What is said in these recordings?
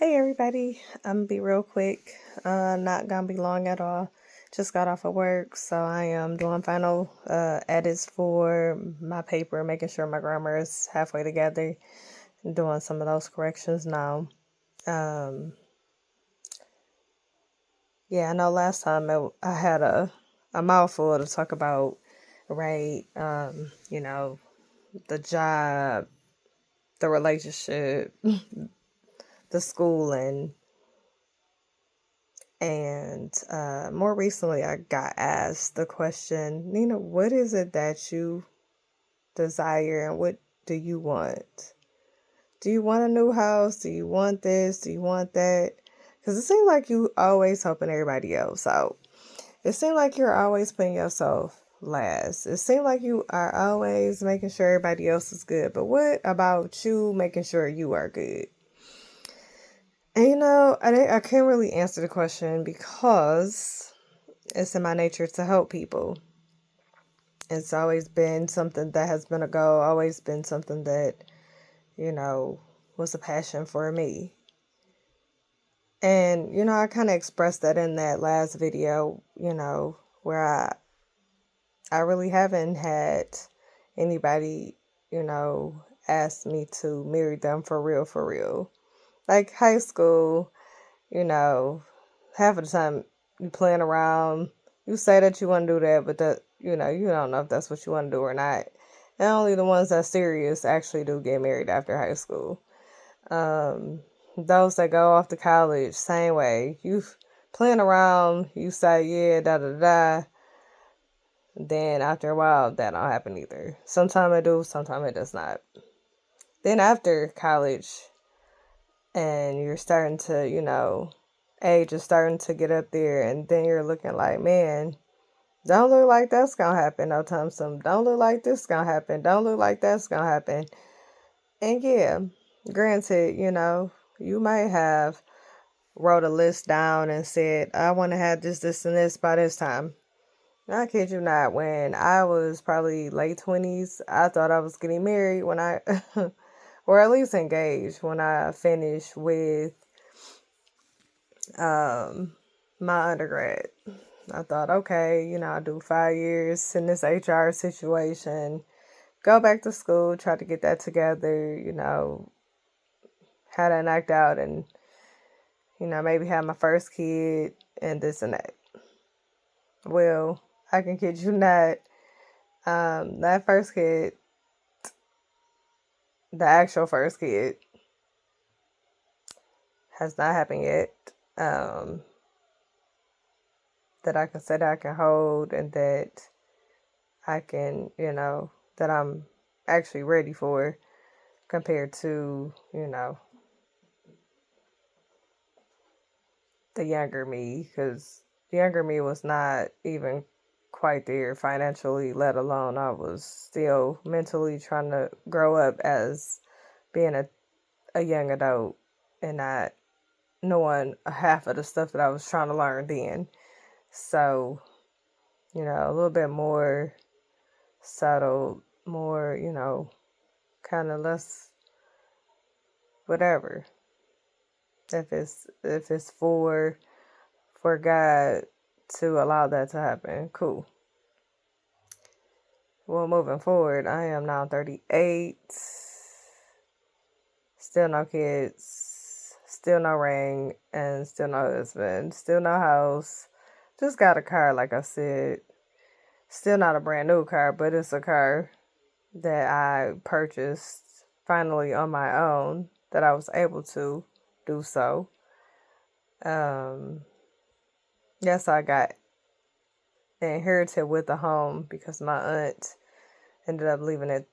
Hey everybody, I'm gonna be real quick. Not gonna be long at all. Just got off of work, so I am doing final edits for my paper, making sure my grammar is halfway together, and doing some of those corrections now. Um, yeah, I know last time I had a mouthful to talk about, right? The job, the relationship, the schooling. And more recently, I got asked the question, Nina, what is it that you desire and what do you want? Do you want a new house? Do you want this? Do you want that? Because it seems like you always helping everybody else out. It seems like you're always putting yourself last. It seems like you are always making sure everybody else is good. But what about you making sure you are good? And I can't really answer the question because it's in my nature to help people. It's always been something that has been a goal, always been something that, was a passion for me. And, I kind of expressed that in that last video, where I really haven't had anybody, ask me to marry them for real, for real. Like high school, you know, half of the time you playing around. You say that you want to do that, but that you don't know if that's what you want to do or not. And only the ones that's serious actually do get married after high school. Um, those that go off to college, same way. You playing around, you say yeah, da da da. Then after a while, that don't happen either. Sometimes it do, sometimes it does not. Then after college, and you're starting to, age is starting to get up there, and then you're looking like, man, don't look like that's gonna happen no time soon. Don't look like this gonna happen. Don't look like that's gonna happen. And yeah, granted, you might have wrote a list down and said, I want to have this, this, and this by this time. I kid you not, when I was probably late 20s, I thought I was getting married when I, or at least engaged when I finished with my undergrad. I thought, okay, I'll do 5 years in this HR situation, go back to school, try to get that together, had that knocked out, and, maybe have my first kid and this and that. Well, I can kid you not, that first kid, the actual first kid, has not happened yet. That I can say that I can hold and that I can, that I'm actually ready for compared to, the younger me, because the younger me was not even quite there financially, let alone I was still mentally trying to grow up as being a young adult and not knowing half of the stuff that I was trying to learn then. So, a little bit more subtle, more, kind of less whatever. If it's for God to allow that to happen, cool. Well, moving forward, I am now 38. Still no kids, still no ring, and still no husband, still no house. Just got a car, like I said. Still not a brand new car, but it's a car that I purchased finally on my own, that I was able to do so. Um, yes, I got inherited with the home because my aunt ended up leaving it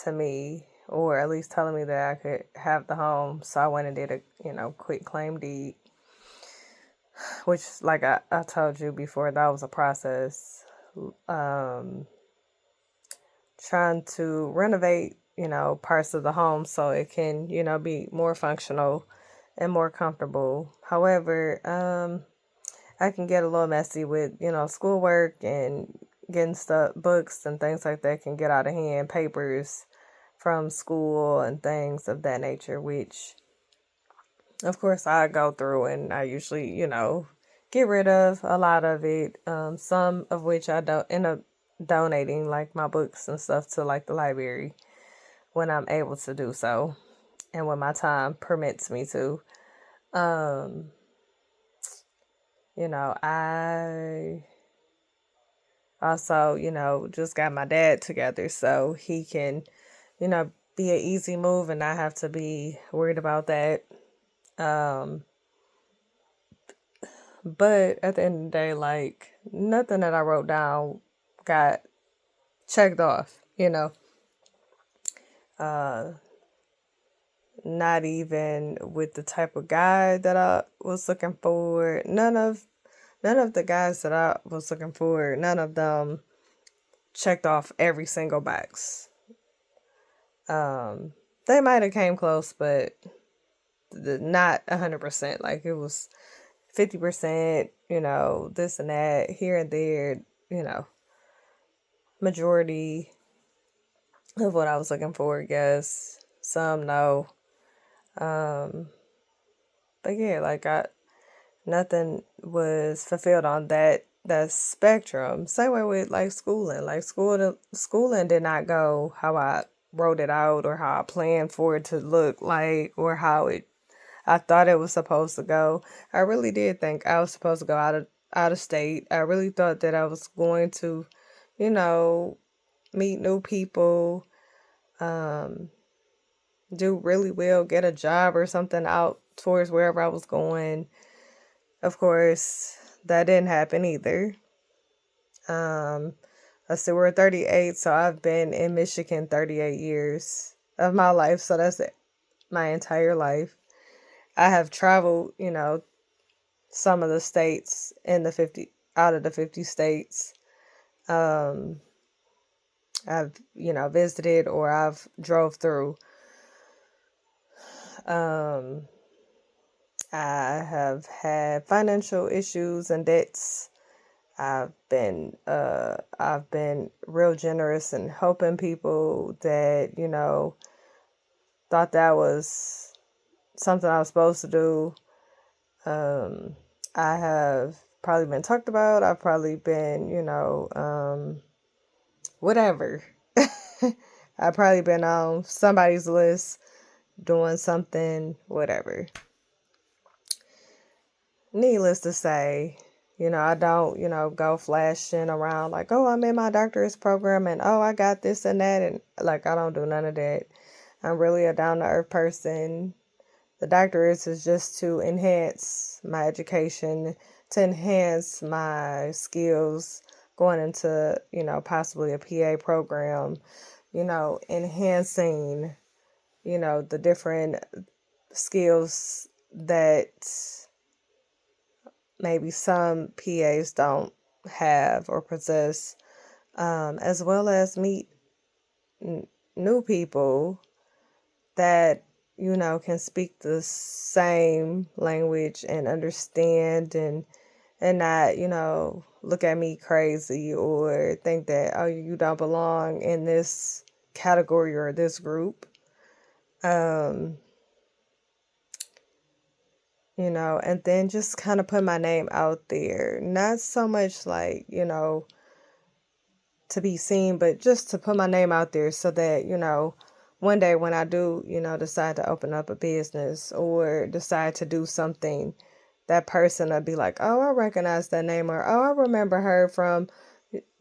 to me, or at least telling me that I could have the home. So I went and did a, quick claim deed, which, like I told you before, that was a process. Um, Trying to renovate, parts of the home so it can, be more functional and more comfortable. However, I can get a little messy with, schoolwork and getting stuff, books and things like that can get out of hand, papers from school and things of that nature, which Of course, I go through and I usually, get rid of a lot of it. Some of which I don't end up donating, like my books and stuff, to like the library when I'm able to do so, and when my time permits me to. Um, I also, just got my dad together so he can, be an easy move and not have to be worried about that. Um, but at the end of the day, like, nothing that I wrote down got checked off, Uh, not even with the type of guy that I was looking for. None of the guys that I was looking for, none of them checked off every single box. Um, they might have came close, but not 100%. Like, it was 50%, this and that, here and there, majority of what I was looking for, I guess. Some no. But yeah, like, nothing was fulfilled on that spectrum. Same way with like schooling. Like, schooling did not go how I wrote it out or how I planned for it to look like or how I thought it was supposed to go. I really did think I was supposed to go out of state. I really thought that I was going to, you know, meet new people, um, do really well, get a job or something out towards wherever I was going. Of course, that didn't happen either. Um, let's see, we're 38, so I've been in Michigan 38 years of my life, so that's it, my entire life. I have traveled, some of the states in the 50 out of the 50 states. Um, I've, visited or I've drove through. Um, I have had financial issues and debts. I've been real generous in helping people that, thought that was something I was supposed to do. Um, I have probably been talked about. I've probably been, whatever. I've probably been on somebody's list doing something, whatever. Needless to say, I don't, go flashing around like, oh, I'm in my doctorate program and oh, I got this and that. And like, I don't do none of that. I'm really a down to earth person. The doctorate is just to enhance my education, to enhance my skills going into, possibly a PA program, enhancing, the different skills that maybe some PAs don't have or possess, as well as meet new people that, can speak the same language and understand and not, look at me crazy or think that, oh, you don't belong in this category or this group. Um, and then just kind of put my name out there. Not so much like, to be seen, but just to put my name out there so that, one day when I do, decide to open up a business or decide to do something, that person will be like, oh, I recognize that name, or oh, I remember her from,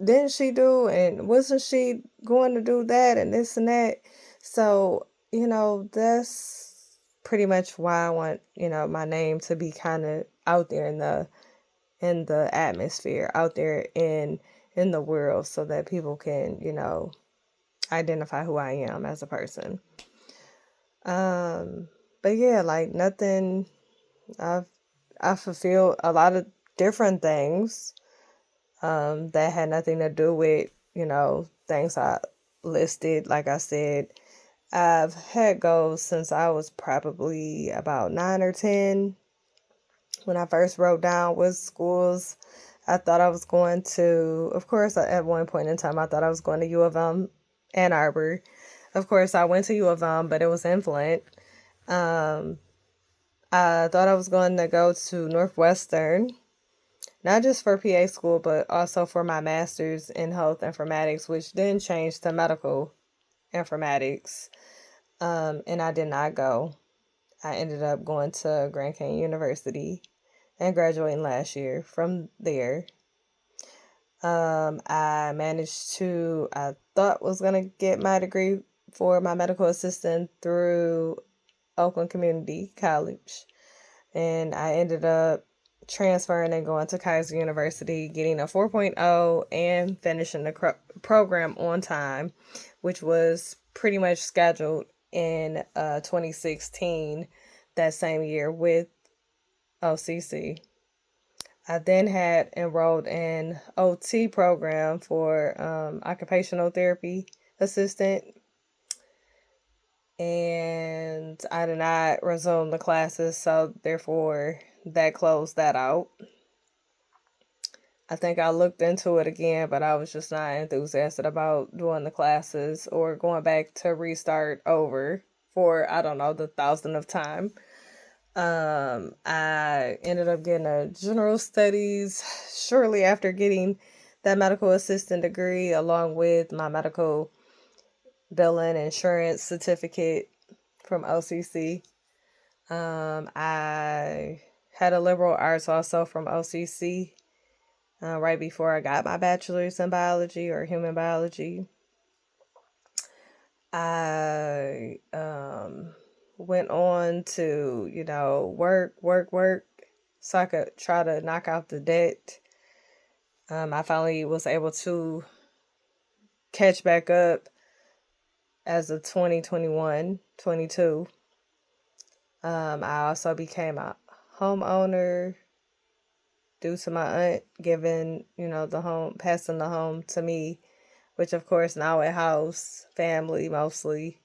didn't she do, and wasn't she going to do that and this and that? So, that's pretty much why I want, my name to be kind of out there in the atmosphere, out there in the world, so that people can, identify who I am as a person. But yeah, like, nothing. I've I fulfilled a lot of different things that had nothing to do with, things I listed. Like I said, I've had goals since I was probably about 9 or 10. When I first wrote down what schools I thought I was going to. Of course, at one point in time, I thought I was going to U of M, Ann Arbor. Of course, I went to U of M, but it was in Flint. Um, I thought I was going to go to Northwestern, not just for PA school, but also for my master's in health informatics, which then changed to medical informatics. And I did not go. I ended up going to Grand Canyon University and graduating last year from there. I thought was going to get my degree for my medical assistant through Oakland Community College. And I ended up transferring and going to Kaiser University, getting a 4.0 and finishing the program on time, which was pretty much scheduled in 2016, that same year with OCC. I then had enrolled in OT program for occupational therapy assistant, and I did not resume the classes, so therefore that closed that out. I think I looked into it again, but I was just not enthusiastic about doing the classes or going back to restart over for, I don't know, the thousandth time. I ended up getting a general studies shortly after getting that medical assistant degree, along with my medical billing insurance certificate from OCC. I had a liberal arts also from OCC right before I got my bachelor's in biology or human biology. I went on to, work so I could try to knock out the debt. I finally was able to catch back up as of 2021, 22. I also became a homeowner due to my aunt giving, passing the home to me, which of course now a house, family mostly.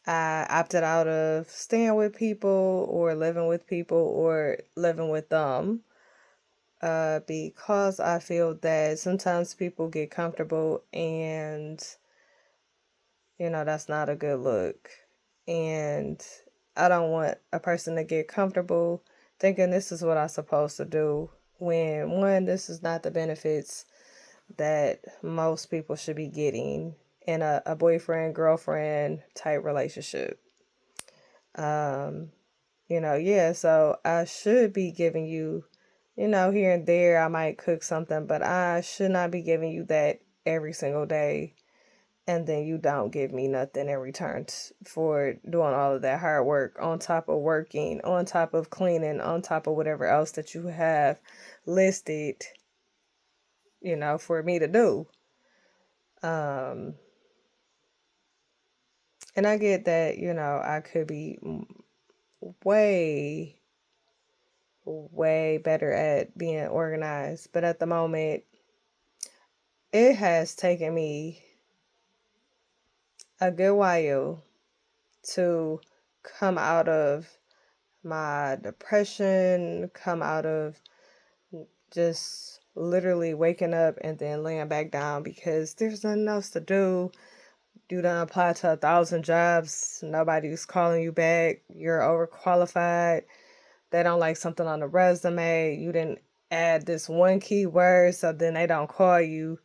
I opted out of staying with people or living with people or living with them because I feel that sometimes people get comfortable and, that's not a good look. And I don't want a person to get comfortable thinking this is what I'm supposed to do when, one, this is not the benefits that most people should be getting in a boyfriend girlfriend type relationship. So I should be giving you, here and there I might cook something, but I should not be giving you that every single day, and then you don't give me nothing in return for doing all of that hard work, on top of working, on top of cleaning, on top of whatever else that you have listed, for me to do. And I get that, I could be way, way better at being organized. But at the moment, it has taken me a good while to come out of my depression, come out of just literally waking up and then laying back down because there's nothing else to do. You done apply to 1,000 jobs, nobody's calling you back, you're overqualified, they don't like something on the resume, you didn't add this one keyword, so then they don't call you.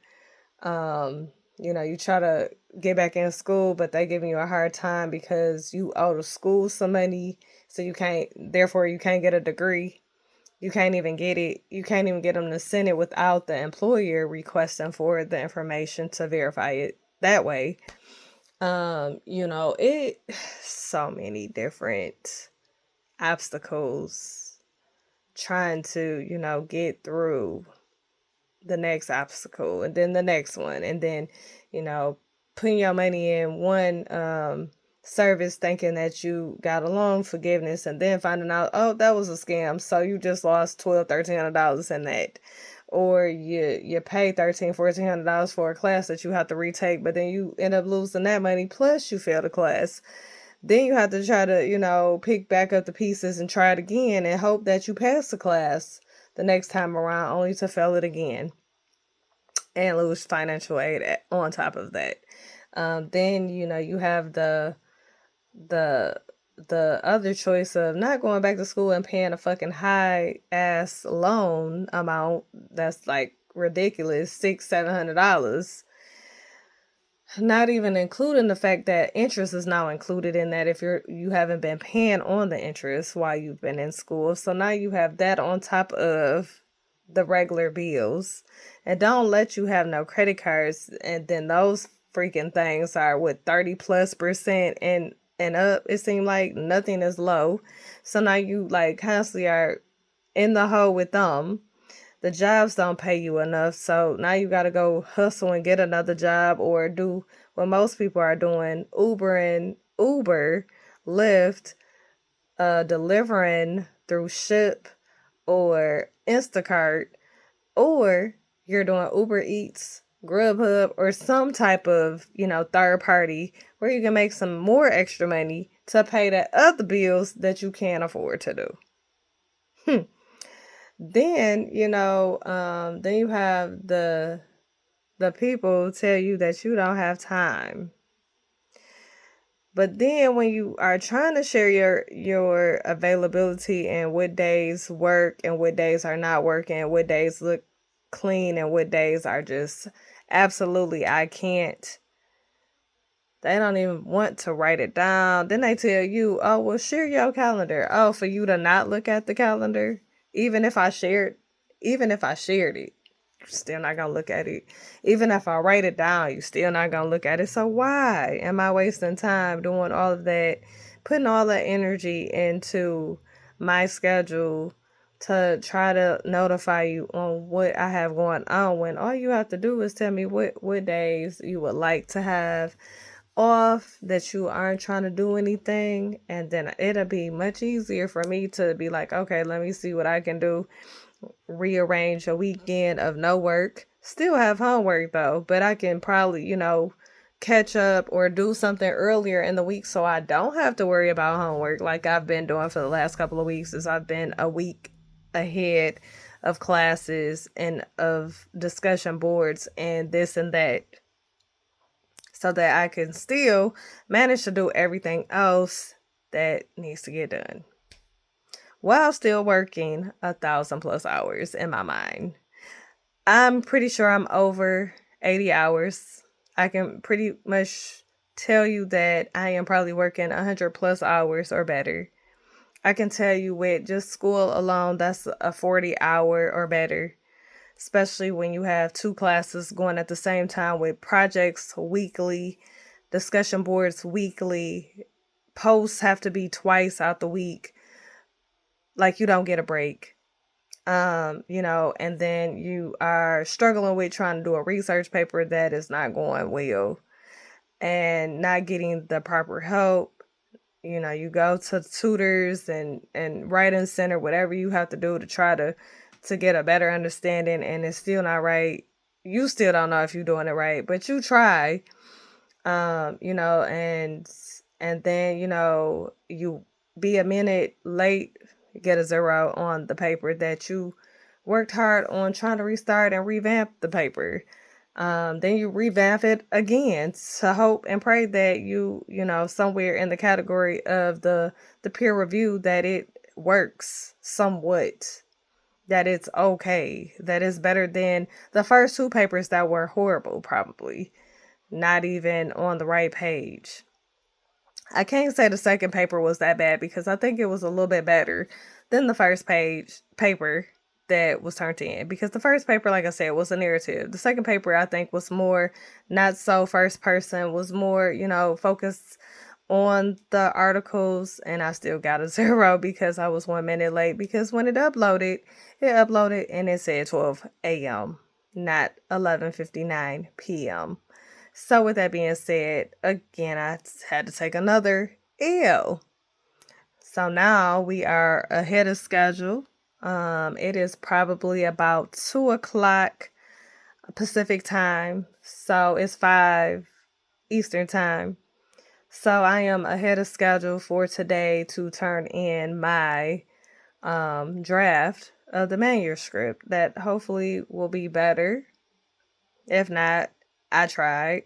You try to get back in school, but they giving you a hard time because you owe the school some money, so you can't get a degree. You can't even get it. You can't even get them to send it without the employer requesting for the information to verify it that way. It so many different obstacles trying to, get through the next obstacle and then the next one, and then, putting your money in one service thinking that you got a loan forgiveness and then finding out, oh, that was a scam, so you just lost $1,200-$1,300 in that. Or you pay $1,300-$1,400 for a class that you have to retake, but then you end up losing that money, plus you fail the class. Then you have to try to, pick back up the pieces and try it again and hope that you pass the class the next time around, only to fail it again and lose financial aid on top of that. Then, you have the the other choice of not going back to school and paying a fucking high ass loan amount that's like ridiculous, $600-700. Not even including the fact that interest is now included in that if you haven't been paying on the interest while you've been in school. So now you have that on top of the regular bills. And don't let you have no credit cards, and then those freaking things are with 30+% and up. It seems like nothing is low. So now you like constantly are in the hole with them. The jobs don't pay you enough, so now you got to go hustle and get another job or do what most people are doing: Uber, Lyft, delivering through Ship or Instacart, or you're doing Uber Eats, Grubhub, or some type of, third party where you can make some more extra money to pay the other bills that you can't afford to do. Then, then you have the people tell you that you don't have time. But then when you are trying to share your availability and what days work and what days are not working, and what days look clean and what days are just absolutely I can't. They don't even want to write it down. Then they tell you, oh, well, share your calendar. Oh, for you to not look at the calendar, even if I shared it, you're still not gonna look at it. Even if I write it down, you're still not gonna look at it. So why am I wasting time doing all of that, putting all that energy into my schedule to try to notify you on what I have going on, when all you have to do is tell me what days you would like to have off, that you aren't trying to do anything, and then it'll be much easier for me to be like, okay, let me see what I can do. Rearrange a weekend of no work, still have homework though, but I can probably, catch up or do something earlier in the week so I don't have to worry about homework like I've been doing for the last couple of weeks, as I've been a week ahead of classes and of discussion boards and this and that, so that I can still manage to do everything else that needs to get done while still working 1,000+ hours in my mind. I'm pretty sure I'm over 80 hours. I can pretty much tell you that I am probably working 100+ hours or better. I can tell you with just school alone, that's a 40-hour or better, especially when you have 2 classes going at the same time with projects weekly, discussion boards weekly, posts have to be twice out the week. Like, you don't get a break. And then you are struggling with trying to do a research paper that is not going well and not getting the proper help. You go to tutors and writing center, whatever you have to do to try to get a better understanding, and it's still not right. You still don't know if you're doing it right, but you try. And then, you be a minute late, get a 0 on the paper that you worked hard on trying to restart and revamp the paper. Then you revamp it again to hope and pray that somewhere in the category of the peer review that it works somewhat, that it's okay, that it's better than the first 2 papers that were horrible, probably not even on the right page. I can't say the second paper was that bad because I think it was a little bit better than the first paper that was turned in, because the first paper, like I said, was a narrative. The second paper, I think, was more not so first person, was more, focused on the articles, and I still got a 0 because I was 1 minute late, because when it uploaded and it said 12 a.m., not 11:59 p.m. So with that being said, again, I had to take another L. So now we are ahead of schedule. It is probably about 2 o'clock Pacific time. So it's 5 Eastern time. So I am ahead of schedule for today to turn in my draft of the manuscript that hopefully will be better. If not, I tried.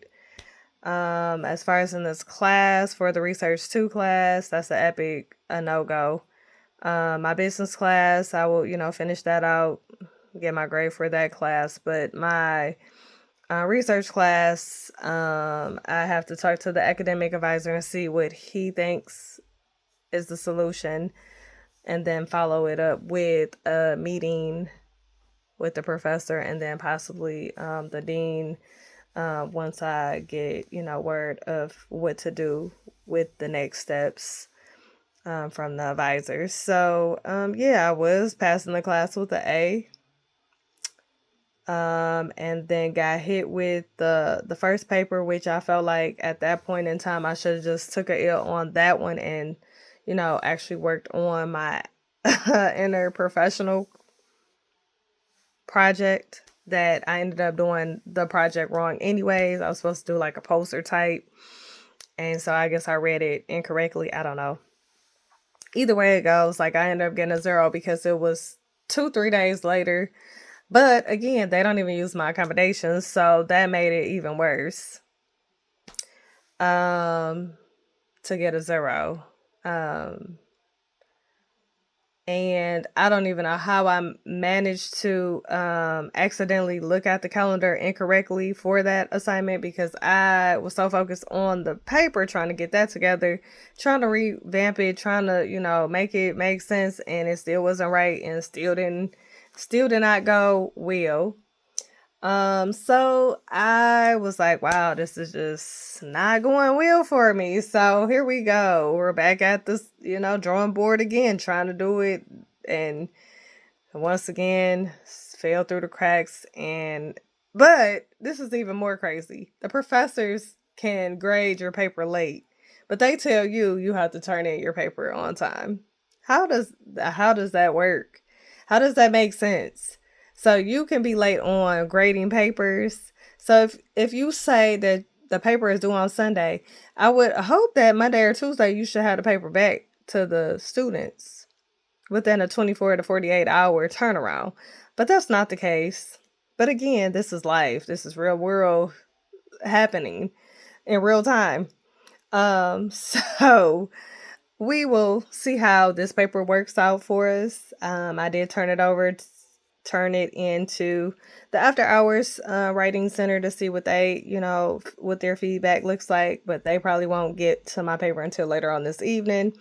As far as in this class, for the Research 2 class, that's a no-go. My business class, I will, finish that out, get my grade for that class. But my research class, I have to talk to the academic advisor and see what he thinks is the solution, and then follow it up with a meeting with the professor and then possibly the dean once I get, word of what to do with the next steps from the advisors. So, yeah, I was passing the class with an A. And then got hit with the first paper, which I felt like at that point in time I should have just took a L on that one and, actually worked on my interprofessional project. That I ended up doing the project wrong anyways. I was supposed to do like a poster type, and so I guess I read it incorrectly. I don't know. Either way it goes, like I ended up getting a 0 because it was 2-3 days later. But again, they don't even use my accommodations, so that made it even worse. To get a 0. And I don't even know how I managed to accidentally look at the calendar incorrectly for that assignment, because I was so focused on the paper, trying to get that together, trying to revamp it, trying to, make it make sense, and it still wasn't right and still did not go well. So I was like, wow, this is just not going well for me. So here we go. We're back at this, drawing board again, trying to do it. And once again, fell through the cracks. But this is even more crazy. The professors can grade your paper late, but they tell you have to turn in your paper on time. How does that work? How does that make sense? So you can be late on grading papers. So if you say that the paper is due on Sunday, I would hope that Monday or Tuesday you should have the paper back to the students within a 24 to 48 hour turnaround. But that's not the case. But again, this is life. This is real world happening in real time. So we will see how this paper works out for us. I did turn it into the after hours writing center to see what they, what their feedback looks like, but they probably won't get to my paper until later on this evening.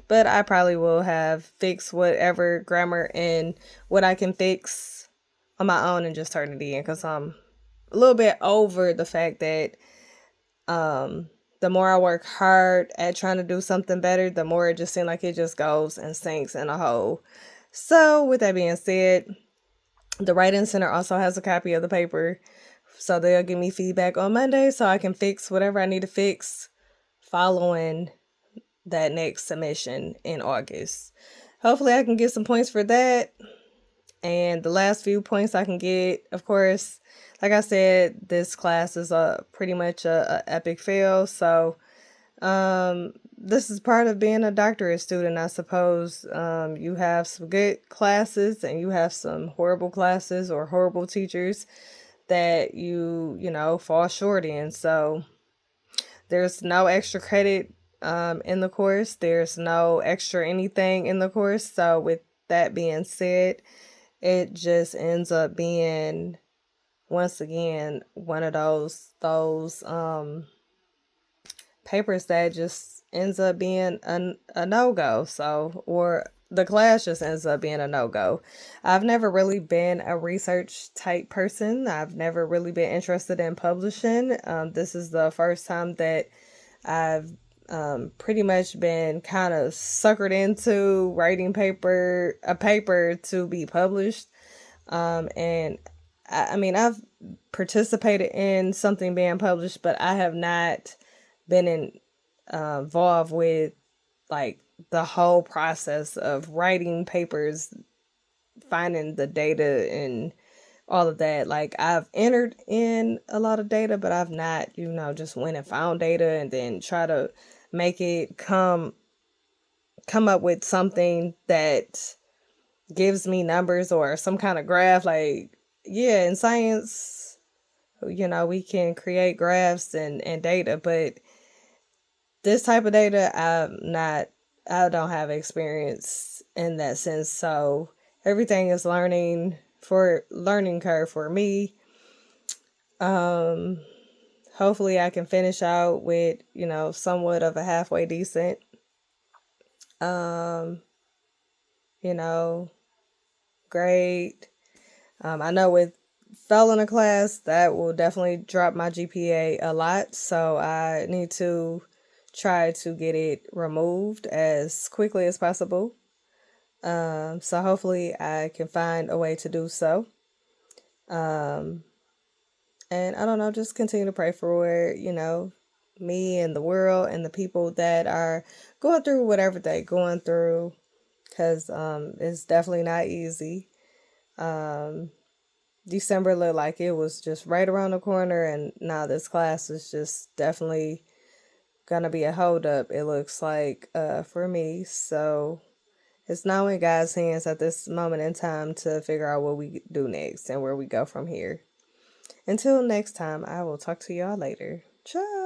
But I probably will have fixed whatever grammar and what I can fix on my own and just turn it in, because I'm a little bit over the fact that the more I work hard at trying to do something better, the more it just seems like it just goes and sinks in a hole. So with that being said, the Writing Center also has a copy of the paper, so they'll give me feedback on Monday so I can fix whatever I need to fix following that next submission in August. Hopefully I can get some points for that. And the last few points I can get, of course, like I said, this class is pretty much a epic fail. So this is part of being a doctorate student, I suppose. You have some good classes and you have some horrible classes or horrible teachers that you fall short in. So there's no extra credit in the course. There's no extra anything in the course. So with that being said, it just ends up being, once again, one of those papers that just ends up being a no-go. So, or the class just ends up being a no-go. I've never really been a research type person. I've never really been interested in publishing. This is the first time that I've pretty much been kind of suckered into writing a paper to be published. And I mean, I've participated in something being published, but I have not been involved with like the whole process of writing papers, finding the data and all of that. Like, I've entered in a lot of data, but I've not, just went and found data and then try to make it come up with something that gives me numbers or some kind of graph. Like, yeah, in science, we can create graphs and data, but this type of data, I don't have experience in that sense. So everything is learning curve for me. Hopefully I can finish out with, somewhat of a halfway decent, um, you know, grade. I know with failing a class, that will definitely drop my GPA a lot. So I need to try to get it removed as quickly as possible. So hopefully I can find a way to do so. Um, and I don't know, just continue to pray for, me and the world and the people that are going through whatever they're going through, because it's definitely not easy. Um, December looked like it was just right around the corner, and now this class is just definitely gonna be a holdup, it looks like, for me. So it's now in God's hands at this moment in time to figure out what we do next and where we go from here. Until next time, I will talk to y'all later. Ciao.